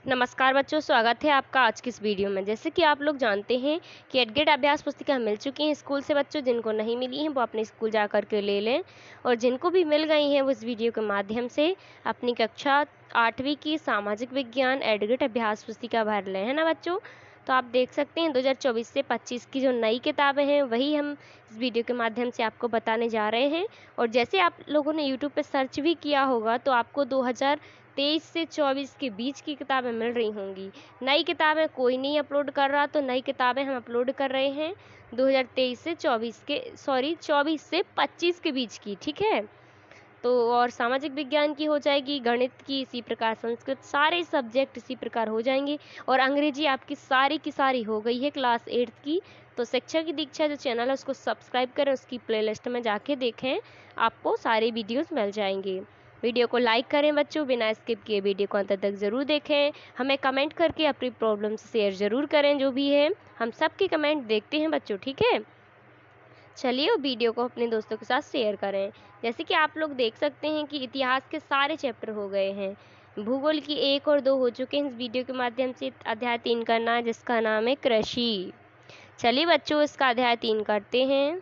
नमस्कार बच्चों, स्वागत है आपका आज की इस वीडियो में। जैसे कि आप लोग जानते हैं कि एडगेट अभ्यास पुस्तिका मिल चुकी हैं स्कूल से। बच्चों जिनको नहीं मिली हैं वो अपने स्कूल जा कर के ले लें, और जिनको भी मिल गई हैं वो इस वीडियो के माध्यम से अपनी कक्षा 8वीं की सामाजिक विज्ञान एडगेट अभ्यास पुस्तिका भर लें, है ना बच्चों। तो आप देख सकते हैं 2024 से 25 की जो नई किताबें हैं वही हम इस वीडियो के माध्यम से आपको बताने जा रहे हैं। और जैसे आप लोगों ने यूट्यूब पर सर्च भी किया होगा तो आपको 2023 से 24 के बीच की किताबें मिल रही होंगी। नई किताबें कोई नहीं अपलोड कर रहा, तो नई किताबें हम अपलोड कर रहे हैं 2023 से 24 के 24 से 25 के बीच की, ठीक है। तो और सामाजिक विज्ञान की हो जाएगी, गणित की इसी प्रकार, संस्कृत, सारे सब्जेक्ट इसी प्रकार हो जाएंगे। और अंग्रेजी आपकी सारी की सारी हो गई है क्लास 8 की। तो शिक्षा की दीक्षा जो चैनल है उसको सब्सक्राइब करें, उसकी प्लेलिस्ट में जाके देखें, आपको सारे वीडियोस मिल जाएंगे। वीडियो को लाइक करें बच्चों, बिना स्किप किए वीडियो को अंत तक ज़रूर देखें। हमें कमेंट करके अपनी प्रॉब्लम्स शेयर ज़रूर करें, जो भी है हम सबके कमेंट देखते हैं बच्चों, ठीक है। चलिए वीडियो को अपने दोस्तों के साथ शेयर करें। जैसे कि आप लोग देख सकते हैं कि इतिहास के सारे चैप्टर हो गए हैं, भूगोल की 1 और 2 हो चुके हैं इस वीडियो के माध्यम से। अध्याय 3 करना है जिसका नाम है कृषि। चलिए बच्चों इसका अध्याय 3 करते हैं।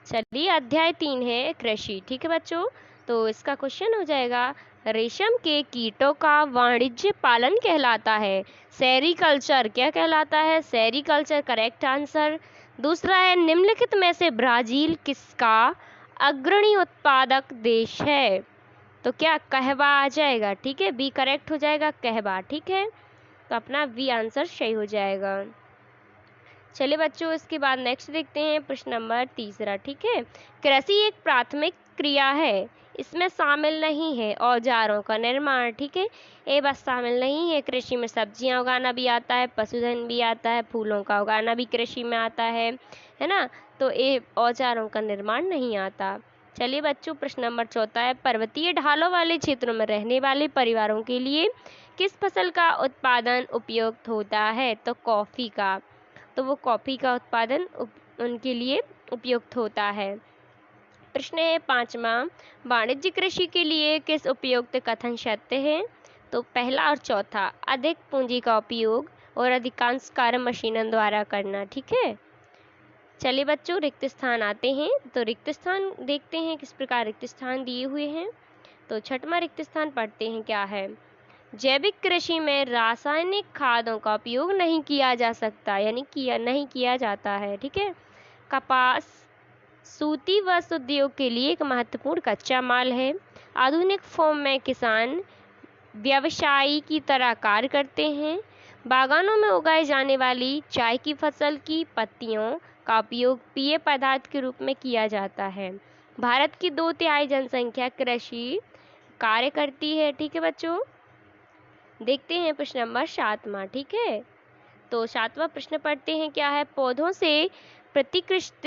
चलिए अध्याय 3 है कृषि, ठीक है बच्चों। तो इसका क्वेश्चन हो जाएगा, रेशम के कीटों का वाणिज्य पालन कहलाता है। सेरीकल्चर क्या कहलाता है? Sericulture correct answer. दूसरा है, निम्नलिखित में से ब्राजील किसका अग्रणी उत्पादक देश है? तो क्या कहवा आ जाएगा, ठीक है। बी करेक्ट हो जाएगा, कहवा, ठीक है। तो अपना बी आंसर सही हो जाएगा। चलिए बच्चों इसके बाद नेक्स्ट देखते हैं प्रश्न नंबर 3, ठीक है। कृषि एक प्राथमिक क्रिया है, इसमें शामिल नहीं है औजारों का निर्माण, ठीक है। ये बस शामिल नहीं है। कृषि में सब्जियां उगाना भी आता है, पशुधन भी आता है, फूलों का उगाना भी कृषि में आता है ना। तो ये औजारों का निर्माण नहीं आता। चलिए बच्चों प्रश्न नंबर 4 है, पर्वतीय ढालों वाले क्षेत्रों में रहने वाले परिवारों के लिए किस फसल का उत्पादन उपयुक्त होता है? तो कॉफ़ी का। तो वो कॉफ़ी का उत्पादन उनके लिए उपयुक्त होता है। प्रश्न है 5वां, वाणिज्य कृषि के लिए किस उपयुक्त कथन सत्य है? तो पहला और चौथा, अधिक पूंजी का उपयोग और अधिकांश कार्य मशीनों द्वारा करना, ठीक है। चलिए बच्चों रिक्त स्थान आते हैं। तो रिक्त स्थान देखते हैं किस प्रकार रिक्त स्थान दिए हुए हैं। तो 6वां रिक्त स्थान पढ़ते हैं, क्या है? जैविक कृषि में रासायनिक खादों का उपयोग नहीं किया जा सकता, यानी नहीं किया जाता है, ठीक है। कपास सूती वस्त्र उद्योग के लिए एक महत्वपूर्ण कच्चा माल है। आधुनिक फॉर्म में किसान व्यवसायी की तरह कार्य करते हैं। बागानों में उगाई जाने वाली चाय की फसल की पत्तियों का उपयोग पेय पदार्थ के रूप में किया जाता है। भारत की 2/3 जनसंख्या कृषि कार्य करती है, ठीक है बच्चों। देखते हैं प्रश्न नंबर 7वां, ठीक है। तो 7वां प्रश्न पढ़ते हैं, क्या है? पौधों से प्रतिकृत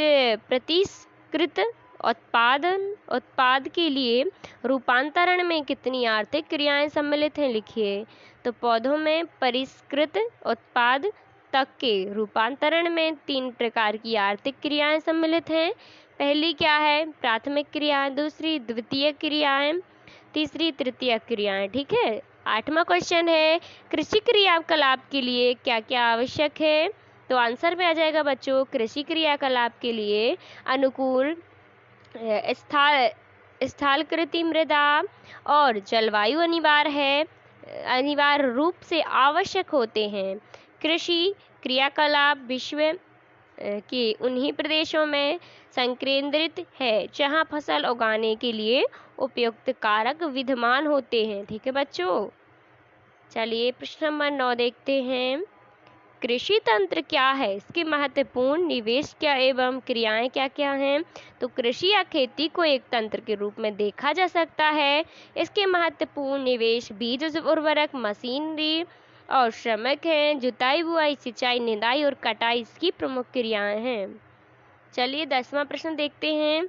उत्पाद के लिए रूपांतरण में कितनी आर्थिक क्रियाएं सम्मिलित हैं? लिखिए। तो पौधों में परिष्कृत उत्पाद तक के रूपांतरण में 3 प्रकार की आर्थिक क्रियाएं सम्मिलित हैं। पहली क्या है? प्राथमिक क्रियाएं, दूसरी द्वितीय क्रियाएं, तीसरी तृतीय क्रियाएं, ठीक है। 8वां क्वेश्चन है, कृषि क्रियाकलाप के लिए क्या क्या आवश्यक है? तो आंसर में आ जाएगा बच्चों, कृषि क्रियाकलाप के लिए अनुकूल स्थलाकृति मृदा और जलवायु अनिवार्य रूप से आवश्यक होते हैं। कृषि क्रियाकलाप विश्व के उन्हीं प्रदेशों में संकेंद्रित है जहां फसल उगाने के लिए उपयुक्त कारक विद्यमान होते हैं, ठीक है बच्चों। चलिए प्रश्न नंबर 9 देखते हैं, कृषि तंत्र क्या है? इसके महत्वपूर्ण निवेश क्या एवं क्रियाएं क्या क्या हैं? तो कृषि या खेती को एक तंत्र के रूप में देखा जा सकता है। इसके महत्वपूर्ण निवेश बीज, उर्वरक, मशीनरी और श्रमिक हैं। जुताई, बुआई, सिंचाई, निदाई और कटाई इसकी प्रमुख क्रियाएं हैं। चलिए 10वां प्रश्न देखते हैं,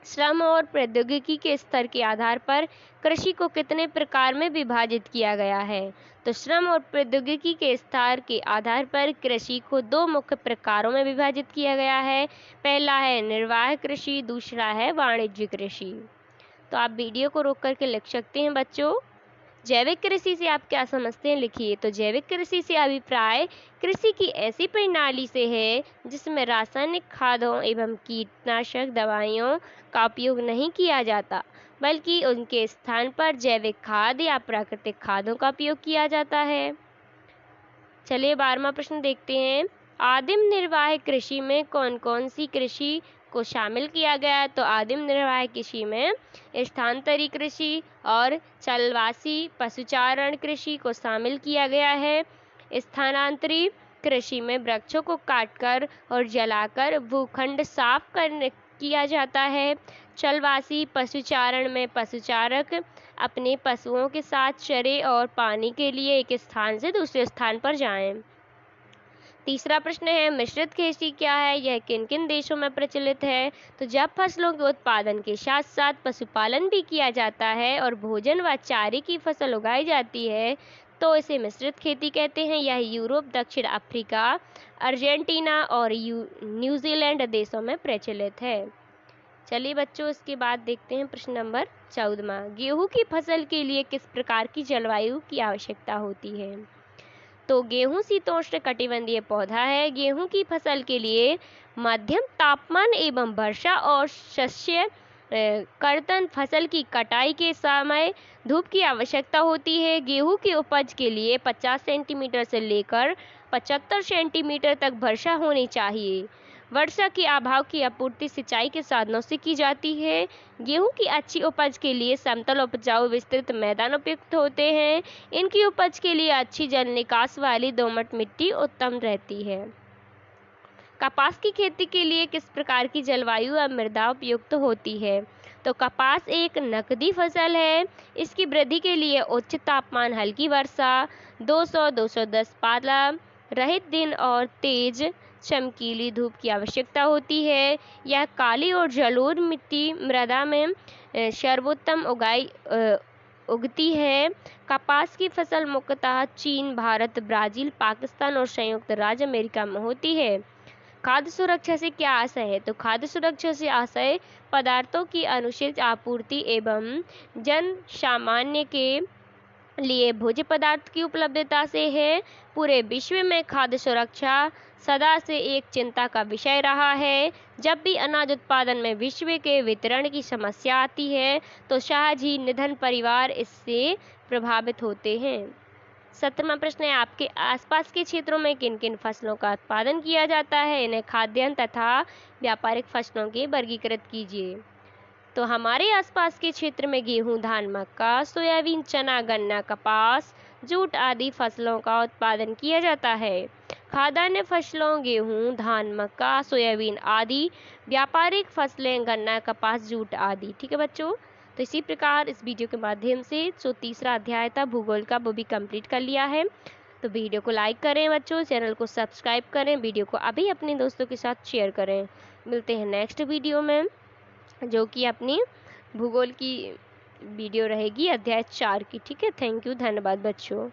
श्रम और प्रौद्योगिकी के स्तर के आधार पर कृषि को कितने प्रकार में विभाजित किया गया है? तो श्रम और प्रौद्योगिकी के स्तर के आधार पर कृषि को 2 मुख्य प्रकारों में विभाजित किया गया है। पहला है निर्वाह कृषि, दूसरा है वाणिज्य कृषि। तो आप वीडियो को रोक करके लिख सकते हैं बच्चों। जैविक कृषि से आप क्या समझते हैं, लिखिए। तो जैविक कृषि से अभिप्राय कृषि की ऐसी प्रणाली से है जिसमें रासायनिक खादों एवं कीटनाशक दवाइयों का उपयोग नहीं किया जाता, बल्कि उनके स्थान पर जैविक खाद या प्राकृतिक खादों का उपयोग किया जाता है। चलिए 12वां प्रश्न देखते हैं। आदिम निर्वाह कृषि में कौन कौन सी कृषि को शामिल किया गया है? तो आदिम निर्वाह कृषि में स्थानांतरी कृषि और चलवासी पशुचारण कृषि को शामिल किया गया है। स्थानांतरी कृषि में वृक्षों को काटकर और जलाकर भूखंड साफ करने किया जाता है। चलवासी पशुचारण में पशुचारक अपने पशुओं के साथ चरे और पानी के लिए एक स्थान से दूसरे स्थान पर जाएं। तीसरा प्रश्न है, मिश्रित खेती क्या है? यह किन किन देशों में प्रचलित है? तो जब फसलों के उत्पादन के साथ साथ पशुपालन भी किया जाता है और भोजन व चारे की फसल उगाई जाती है तो इसे मिश्रित खेती कहते हैं। यह यूरोप, दक्षिण अफ्रीका, अर्जेंटीना और न्यूजीलैंड देशों में प्रचलित है। चलिए बच्चों, इसके बाद देखते हैं प्रश्न नंबर 14वां। गेहूं की फसल के लिए किस प्रकार की जलवायु की आवश्यकता होती है? तो गेहूं शीतोष्ण कटिबंधीय पौधा है। गेहूं की फसल के लिए मध्यम तापमान एवं वर्षा और शस्य कर्तन फसल की कटाई के समय धूप की आवश्यकता होती है। गेहूं की उपज के लिए 50 सेंटीमीटर से लेकर 75 सेंटीमीटर तक वर्षा होनी चाहिए। वर्षा के अभाव की आपूर्ति सिंचाई के साधनों से की जाती है। गेहूं की अच्छी उपज के लिए समतल उपजाऊ विस्तृत मैदान उपयुक्त होते हैं। इनकी उपज के लिए अच्छी जल निकास वाली दोमट मिट्टी उत्तम रहती है। कपास की खेती के लिए किस प्रकार की जलवायु और मृदा उपयुक्त होती है? तो कपास एक नकदी फसल है। इसकी वृद्धि के लिए उच्च तापमान, हल्की वर्षा, 200-210 पाला रहित दिन और तेज चमकीली धूप की आवश्यकता होती है। यह काली और जलोढ़ मिट्टी मृदा में सर्वोत्तम उगती है। कपास की फसल मुख्यतः चीन, भारत, ब्राजील, पाकिस्तान और संयुक्त राज्य अमेरिका में होती है। खाद्य सुरक्षा से क्या आशय है? तो खाद्य सुरक्षा से आशय पदार्थों की अनुचित आपूर्ति एवं जन सामान्य के लिए भोज्य पदार्थ की उपलब्धता से है। पूरे विश्व में खाद्य सुरक्षा सदा से एक चिंता का विषय रहा है। जब भी अनाज उत्पादन में विश्व के वितरण की समस्या आती है तो सहज ही निधन परिवार इससे प्रभावित होते हैं। 17वां प्रश्न है, आपके आसपास के क्षेत्रों में किन किन फसलों का उत्पादन किया जाता है? इन्हें खाद्यान्न तथा व्यापारिक फसलों के वर्गीकृत कीजिए। तो हमारे आसपास के क्षेत्र में गेहूं, धान, मक्का, सोयाबीन, चना, गन्ना, कपास, जूट आदि फसलों का उत्पादन किया जाता है। खाद्यान्न फसलों गेहूं, धान, मक्का, सोयाबीन आदि, व्यापारिक फसलें गन्ना, कपास, जूट आदि। ठीक है बच्चों, तो इसी प्रकार इस वीडियो के माध्यम से जो तीसरा अध्याय था भूगोल का वो भी कंप्लीट कर लिया है। तो वीडियो को लाइक करें बच्चों, चैनल को सब्सक्राइब करें, वीडियो को अभी अपने दोस्तों के साथ शेयर करें। मिलते हैं नेक्स्ट वीडियो में जो कि अपनी भूगोल की वीडियो रहेगी अध्याय 4 की। ठीक है, थैंक यू, धन्यवाद बच्चों।